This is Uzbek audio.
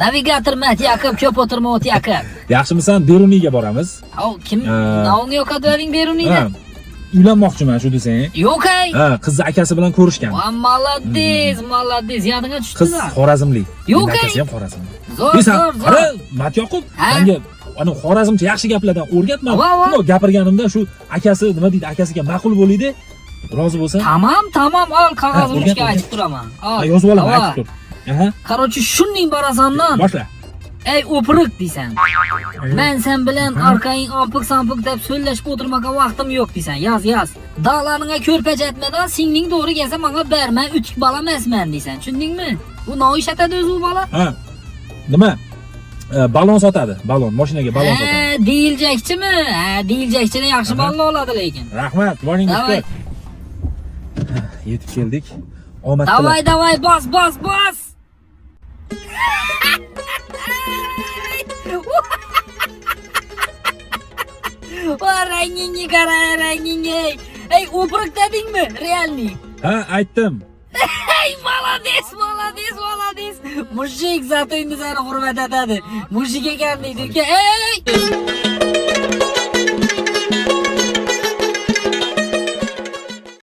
Navigator mat yaqib, ko'p o'tirma o't yaqib. Yaxshimisan, Beruniyga boramiz. Kim? Navni yo'qotavering Beruniyga. Uylanmoqchiman shu desang. Yo'q ay. Qizni akasi bilan ko'rishgan. Va molodez, yodingga Qiz tushdilar. Xorazmlik. Yo'q ay. Akasi ham Xorazmlik. Zo'r. Qara, Mat Yoqub, menga ana Xorazmcha yaxshi gaplardan o'rgatma. Uni gapirganimda shu akasi nima deydi, akasiga ma'qul bo'ladi. Rozi bo'lsa? Tamam, ol qog'ozimga aytib turaman. Ol. Yozib olaman, aytib tur. Qarochi shunning borasandan. Boshla. Ey o'pirik deysan. Men sen bilan orqang opiq-sampik deb so'zlashib o'tirmaga vaqtim yo'q deysan. Yoz. Dog'laringga ko'rpachatmadan singling to'g'ri kelsa menga berma, utik bola emasman deysan. Tushundingmi? Bu noish atadi o'zi u bola. Nima? Balon sotadi. Mashinaga balon sotadi. Deyiljakchimi? Deyiljakchini yaxshi balla oladi lekin. Rahmat, boringiz Davay. Yetib keldik. Omad tilayman. Davay, bos. Rangingga qara, rangingga. Ey, o'pirik dedingmi? Realni. Ha, aytdim. Ey, молодец. Mushik zati endi seni hurmat etadi. Mushik ekan deydi. Ey!